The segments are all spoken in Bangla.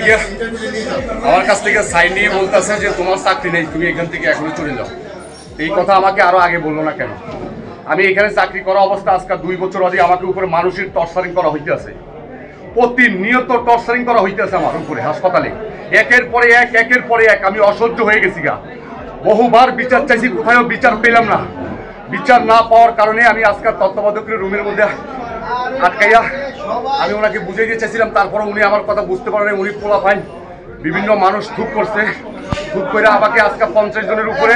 গিয়া আমার কাছ থেকে সাইন নিয়ে বলতেছে যে তোমার চাকরি নেই, তুমি এখান থেকে এখনো চলে যাও। এই কথা আমাকে আরো আগে বললো না কেন? আমি এখানে চাকরি করা অবস্থা আজকে 2 বছর আগে আমাকে উপরে মানসিক টর্চারিং করা হইতেছে, প্রতিনিয়ত টর্চারিং করা হইতেছে আমার উপরে হাসপাতালে, একের পরে এক। আমি অসহ্য হয়ে গেছি গা, বহুবার বিচার চাইছি, কোথাও বিচার পেলাম না। বিচার না পাওয়ার কারণে আমি আজকাল তত্ত্বাবধায়কের রুমের মধ্যে আটকাইয়া আমি ওনাকে বুঝিয়ে দিয়ে চাইছিলাম, তারপরে উনি আমার কথা বুঝতে পারেন। উনি পোলা ফাইন বিভিন্ন মানুষ থুক করছে, থুক করে আমাকে আজকে 50 জনের উপরে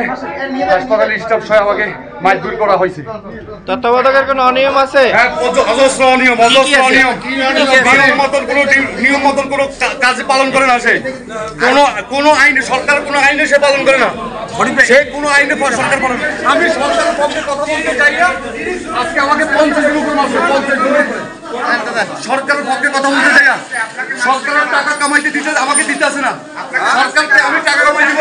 হাসপাতালের স্টাফ সহ আমাকে মারধর করা হয়েছে। তত্ত্বাবধায়কের কোনো অনিয়ম আছে? হ্যাঁ, অজস্র অনিয়ম। নিয়ম মতন কোনো কাজ পালন করে না সে, কোনো আইনে, সরকার কোনো আইনে সে পালন করে না, সে কোনো আইনে সরকার পালন। আমি সরকারের পক্ষে কথা বলতে চাই না, আজকে আমাকে 50 জনের উপর মারছে, 50 জনের উপরে। সরকারের পক্ষে কথা বলতে চাই না, সরকারের টাকা কামাইতে দিতে আমাকে দিতে আসে না, সরকারকে আমি টাকা কামাই দিব।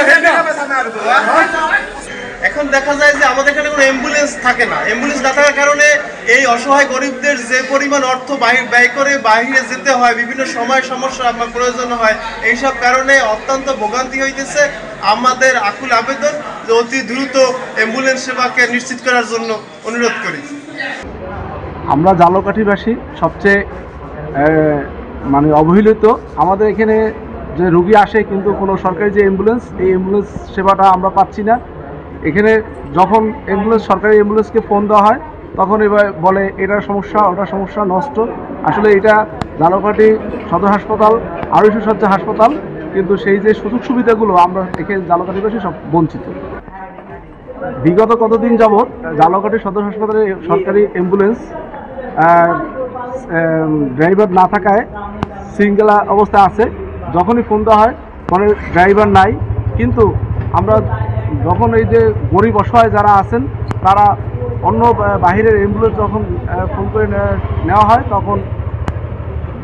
এখন দেখা যায় যে আমাদের এখানে কোনো অ্যাম্বুলেন্স থাকে না। অ্যাম্বুলেন্স না থাকার কারণে এই অসহায় গরিবদের যে পরিমাণ অর্থ ব্যয় করে বাইরে যেতে হয়, বিভিন্ন সময় সমস্যা আমার প্রয়োজন হয়, এইসব কারণে অত্যন্ত ভোগান্তি হইতেছে। আমাদের আকুল আবেদন যে অতি দ্রুত অ্যাম্বুলেন্স সেবাকে নিশ্চিত করার জন্য অনুরোধ করি। আমরা ঝালকাঠিবাসী সবচেয়ে মানে অবহেলিত। আমাদের এখানে যে রুগী আসে কিন্তু কোনো সরকারি যে অ্যাম্বুলেন্স, এই অ্যাম্বুলেন্স সেবাটা আমরা পাচ্ছি না। এখানে যখন সরকারি অ্যাম্বুলেন্সকে ফোন দেওয়া হয় তখন এবার বলে এটার সমস্যা, ওটার সমস্যা, নষ্ট। আসলে এটা ঝালকাঠি সদর হাসপাতাল 250 শয্যা হাসপাতাল, কিন্তু সেই যে সুযোগ সুবিধাগুলো আমরা এখানে ঝালকাঠিবাসী সব বঞ্চিত। বিগত কতদিন যাবৎ ঝালকাঠি সদর হাসপাতালে সরকারি অ্যাম্বুলেন্স ড্রাইভার না থাকায় শৃঙ্খলা অবস্থায় আছে। যখনই ফোন দেওয়া হয় মানে ড্রাইভার নাই, কিন্তু আমরা যখন এই যে গরিব অসহায় যারা আছেন তারা অন্য বাহিরের অ্যাম্বুলেন্স যখন ফোন করে নেওয়া হয় তখন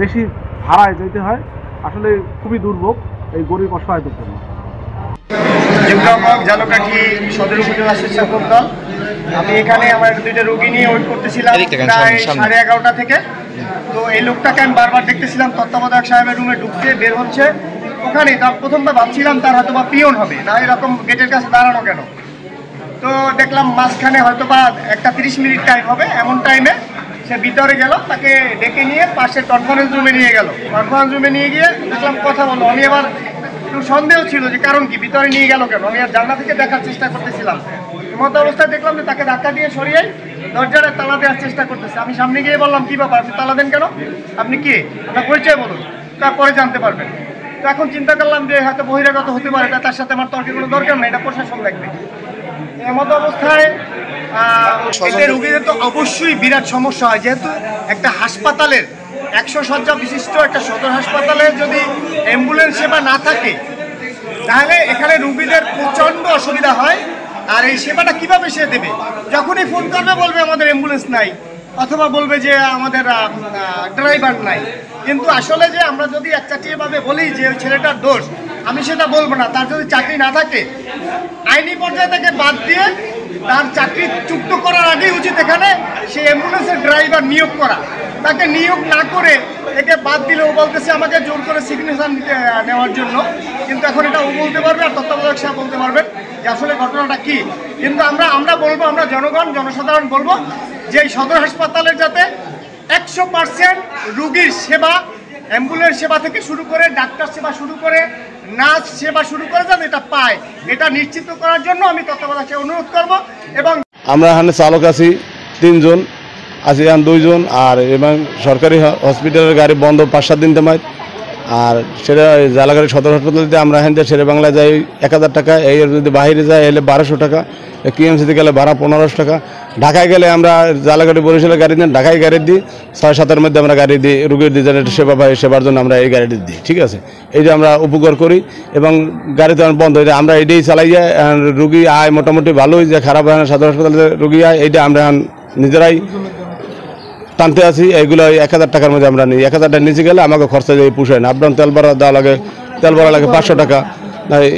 বেশি ভাড়ায় যেতে হয়। আসলে খুবই দুর্ভোগ এই গরিব অসহায়দের জন্য। ঝালকাঠি সদর উপজেলা স্বেচ্ছাসেবক দল। আমি এখানে আমার 2টা রোগী নিয়ে ওয়েট করতেছিলাম প্রায় 11:30 থেকে। তো এই লোকটাকে আমি বারবার দেখতেছিলাম, তত্ত্বাবধায়ক সাহেবের রুমে ঢুকছে, বের হচ্ছে। ওখানে তার প্রথমবার ভাবছিলাম তার হয়তো বা পিয়ন হবে না, এরকম গেটের কাছে দাঁড়ানো কেন। তো দেখলাম মাঝখানে হয়তো বা একটা 30 মিনিট টাইম হবে, এমন টাইমে সে ভিতরে গেল, তাকে ডেকে নিয়ে পাশে কনফারেন্স রুমে নিয়ে গেল। কনফারেন্স রুমে নিয়ে গিয়ে দেখলাম কথা বললো। আমি আবার একটু সন্দেহ ছিল যে কারণ কি, ভিতরে নিয়ে গেল কেন। আমি আর জানলা থেকে দেখার চেষ্টা করতেছিলাম, মতো অবস্থায় দেখলাম যে তাকে ধাক্কা দিয়ে সরিয়ে দরজাটা তালা দেওয়ার চেষ্টা করতেছে। আমি সামনে গিয়ে বললাম, কি ব্যাপার, আপনি তালা দেন কেন, আপনি কে, আপনার পরিচয় বলুন, তারপরে জানতে পারবেন। তো এখন চিন্তা করলাম যে হয়তো বহিরাগত হতে পারে, তার সাথে আমার তর্কের কোনো দরকার নেই, এটা প্রশাসন দেখবে। এমতো অবস্থায় এদের রোগীদের তো অবশ্যই বিরাট সমস্যা হয়, যেহেতু একটা হাসপাতালের 100 শয্যা বিশিষ্ট একটা সদর হাসপাতালে যদি অ্যাম্বুলেন্স সেবা না থাকে তাহলে এখানে রোগীদের প্রচণ্ড অসুবিধা হয়। আর এই সেবাটা কিভাবে সে দেবে? যখনই ফোন করবে বলবে আমাদের অ্যাম্বুলেন্স নাই, অথবা বলবে যে আমাদের ড্রাইভার নাই। কিন্তু আসলে যে আমরা যদি একচাটিয়াভাবে বলি যে ওই ছেলেটার দোষ, আমি সেটা বলবো না। তার যদি চাকরি না থাকে আইনি পর্যায়ে তাকে বাদ দিয়ে তার চাকরি চুক্ত করার আগেই উচিত এখানে সে অ্যাম্বুলেন্সের ড্রাইভার নিয়োগ করা। তাকে নিয়োগ না করে একে বাদ দিলে ও বলতেছে আমাকে জোর করে সিগনেচার নেওয়ার জন্য। কিন্তু এখন এটা ও বলতে পারবে আর তত্ত্বাবধায়ক সাহেব বলতে পারবেন যে আসলে ঘটনাটা কি। কিন্তু আমরা বলবো, আমরা জনসাধারণ বলবো যে এই সদর হাসপাতালের যাতে 100% রোগীর সেবা, অ্যাম্বুলেন্স সেবা থেকে শুরু করে ডাক্তার সেবা শুরু করে নার্স সেবা শুরু করে যাতে এটা পায়, এটা নিশ্চিত করার জন্য আমি তত্ত্বাবধায়ককে অনুরোধ করব। এবং আমরা এখানে চালক আছি 3 জন, আছি এখন 2 জন, আর এবং সরকারি হসপিটালের গাড়ি বন্ধ 5-7 দিন তেমায়। আর সেটা ঝালকাঠি সদর হাসপাতালে আমরা এখান থেকে শেরে বাংলা যাই 1000 টাকা, এই যদি বাইরে যাই এলে 1200 টাকা, কিএমসিতে গেলে ভাড়া 1500 টাকা। ঢাকায় গেলে আমরা ঝালকাঠি বরিশালের গাড়ি দিই, ঢাকায় গাড়ি দিই 6-7-এর মধ্যে আমরা গাড়ি দিই রুগীর দিই, যেন সেবা পাই, সেবার জন্য আমরা এই গাড়িটি দিই। ঠিক আছে, এই যে আমরা উপকার করি এবং গাড়িতে বন্ধ হয়ে যায়, আমরা এটাই চালাই যায়। রুগী আয় মোটামুটি ভালোই, যে খারাপ হয় না সদর হাসপাতালে রুগী আয়, এইটা আমরা নিজেরাই টানতে আছি। এইগুলো 1000 টাকার মধ্যে আমরা নিই। 1000 টাকা নিচে গেলে আমাকে খরচা দিয়ে পুষায় না। আপনার তেল ভাড়া দেওয়া লাগে, তেল ভাড়া লাগে 500 টাকা,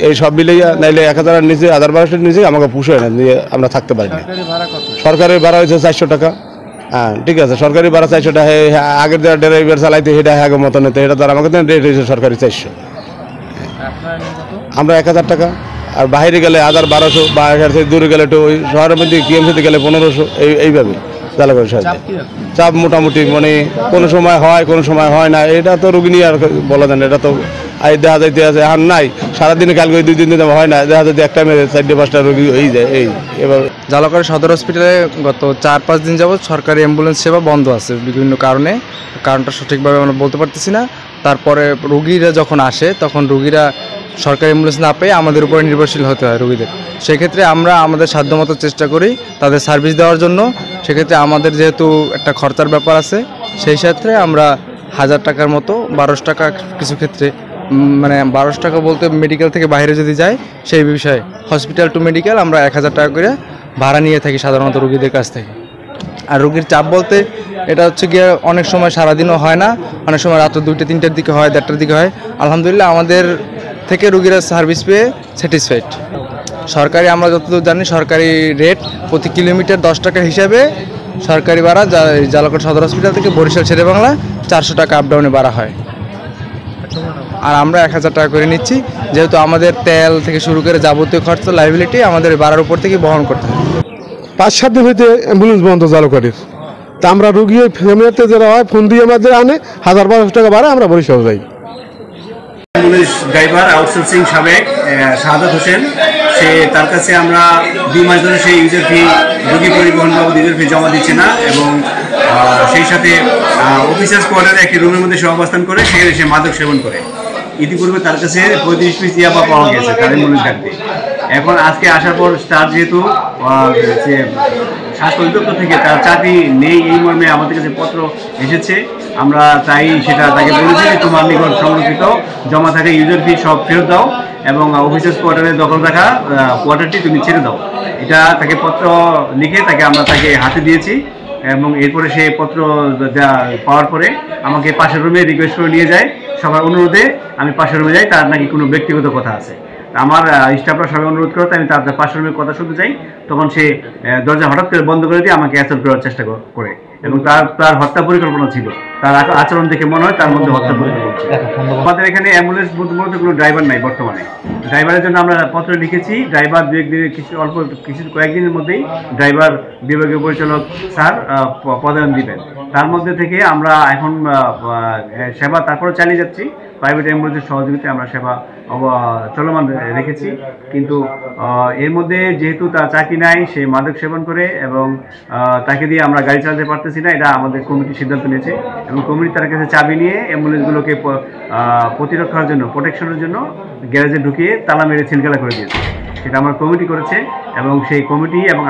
এই সব মিলিয়ে নাইলে 1000-এর নিচে 1000-1200-এর নিচে আমাকে পুষায় না, নিয়ে আমরা থাকতে পারি না। সরকারি ভাড়া হয়েছে 400 টাকা। হ্যাঁ ঠিক আছে, সরকারি ভাড়া 400 টাকা। আগের যারা ড্রাইভার চালাইতে সেটা আগে মতো নিতে, এটা তো আমাকে রেট হয়েছে সরকারি 400। আমরা 1000 টাকা, আর বাইরে গেলে 1200, বা এখান থেকে দূরে গেলে একটু ওই শহরের মধ্যে কিএমসিতে গেলে 1500, এইভাবে জালাকাঠির সাহায্যে। চাপ মোটামুটি মানে কোনো সময় হয় কোনো সময় হয় না, এটা তো রোগী নিয়ে আর বলা যায় না। এটা তো দেখা যাইতে আছে এখন নাই, সারাদিনে কালকে 2-3 দিন হয় না, দেখা যাচ্ছে একটা মেরে 4-5টা রোগী হয়ে যায়। এবার জালাকাঠি সদর হসপিটালে গত 4-5 দিন যাবৎ সরকারি অ্যাম্বুলেন্স সেবা বন্ধ আছে বিভিন্ন কারণটা সঠিকভাবে আমরা বলতে পারতেছি না। তারপরে রোগীরা যখন আসে তখন রোগীরা সরকারি অ্যাম্বুলেন্স না পেয়ে আমাদের উপরে নির্ভরশীল হতে হয় রোগীদের। সেক্ষেত্রে আমরা আমাদের সাধ্যমতো চেষ্টা করি তাদের সার্ভিস দেওয়ার জন্য। সেক্ষেত্রে আমাদের যেহেতু একটা খরচার ব্যাপার আছে, সেই ক্ষেত্রে আমরা 1000 টাকার মতো, 1200 টাকা কিছু ক্ষেত্রে, মানে 1200 টাকা বলতে মেডিকেল থেকে বাইরে যদি যায় সেই বিষয়ে হসপিটাল টু মেডিকেল আমরা 1000 টাকা করে ভাড়া নিয়ে থাকি সাধারণত রোগীদের কাছ থেকে। আর রোগীর চাপ বলতে এটা হচ্ছে গিয়ে অনেক সময় সারাদিনও হয় না, অনেক সময় রাত 2-3টার দিকে হয়, 1:30টার দিকে হয়। আলহামদুলিল্লাহ আমাদের থেকে রোগীরা সার্ভিস পেয়ে স্যাটিসফাইড। সরকারি আমরা যতদূর জানি সরকারি রেট প্রতি কিলোমিটার 10 টাকা হিসাবে সরকারি ভাড়া জালাকাঠি সদর হসপিটাল থেকে বরিশাল শেরেবাংলা 400 টাকা আপডাউনে ভাড়া হয়। আর আমরা 1000 টাকা করে নিচ্ছি, যেহেতু আমাদের তেল থেকে শুরু করে যাবতীয় খরচ লাইবিলিটি আমাদের ভাড়ার উপর থেকে বহন করতে হয়। 5-7 দিন হইতে অ্যাম্বুলেন্স বন্ধ জালাকাঠির। তা আমরা রুগী ফ্যামিলিতে যারা হয় ফোন দিয়ে আমাদের আনে, 1000-1200 টাকা ভাড়া, আমরা বরিশাল যাই। অ্যাম্বুলেন্স ড্রাইভার আউটসোর্সিং সাবেক শাহাদাত হোসেন, তার কাছে আমরা 2 মাস ধরে সেই ইউজার ফি, রোগী পরিবহন বাবদ ইউজার ফি জমা দিচ্ছে না, এবং সেই সাথে অফিসার্স কোয়ার্টারে একটি রুমের মধ্যে সে অবস্থান করে, সেখানে সে মাদক সেবন করে। ইতিপূর্বে তার কাছে 35 পিস ইয়াবা পাওয়া গেছে তার অ্যাম্বুলেন্স ডাকতে। এখন আজকে আসার পর তার যেহেতু স্বাস্থ্য অধিদপ্তর থেকে তার চাকরি নেই এই মর্মে আমাদের কাছে পত্র এসেছে, আমরা তাই সেটা তাকে বলেছি যে তোমার নিকট সংরক্ষিত জমা থাকা ইউজার ফি সব ফেরত দাও, এবং অফিসার্স কোয়ার্টারে দখল রাখা কোয়ার্টারটি তুমি ছেড়ে দাও। এটা তাকে পত্র লিখে আমরা তাকে হাতে দিয়েছি, এবং এরপরে সে পত্র পাওয়ার পরে আমাকে পাশের রুমে রিকোয়েস্ট করে নিয়ে যায়। সবার অনুরোধে আমি পাশের রুমে যাই, তার নাকি কোনো ব্যক্তিগত কথা আছে। আমার স্টাফরা সবাই অনুরোধ করতে আমি তার পাশের রুমে কথা শুনতে চাই, তখন সে দরজা হঠাৎ করে বন্ধ করে দিয়ে আমাকে অ্যাসল্ট করার চেষ্টা করে, এবং তার হত্যা পরিকল্পনা ছিল। তার আচরণ দেখে মনে হয় তার মধ্যে হত্যা পরিকল্পনা ছিল। আমাদের এখানে অ্যাম্বুলেন্স মূলত কোনো ড্রাইভার নাই বর্তমানে। ড্রাইভারের জন্য আমরা পত্র লিখেছি, ড্রাইভার কয়েকদিনের মধ্যেই ড্রাইভার বিভাগীয় পরিচালক স্যার পদায়ন দিবেন। তার মধ্যে থেকে আমরা এখন সেবা তারপরে চালিয়ে যাচ্ছি। প্রাইভেট অ্যাম্বুলেন্সের সহযোগিতায় আমরা সেবা চলমান রেখেছি, কিন্তু এর মধ্যে যেহেতু তার চাকরি নাই, সে মাদক সেবন করে, এবং তাকে দিয়ে আমরা গাড়ি চালাতে পারতেছি না, এটা আমাদের কমিটি সিদ্ধান্ত নিয়েছে, এবং কমিটি তার কাছে চাবি নিয়ে অ্যাম্বুলেন্সগুলোকে প্রতিরক্ষার জন্য, প্রোটেকশনের জন্য গ্যারেজে ঢুকিয়ে তালা মেরে ছিলগালা করে দিয়েছে। সেটা আমার কমিটি করেছে, এবং সেই কমিটি এবং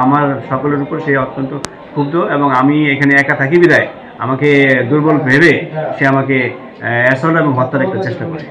আমার সকলের উপর সে অত্যন্ত ক্ষুব্ধ, এবং আমি এখানে একা থাকি বিদায় আমাকে দুর্বল ভেবে সে আমাকে অ্যাসল্ট এবং হত্যার একটা চেষ্টা করে।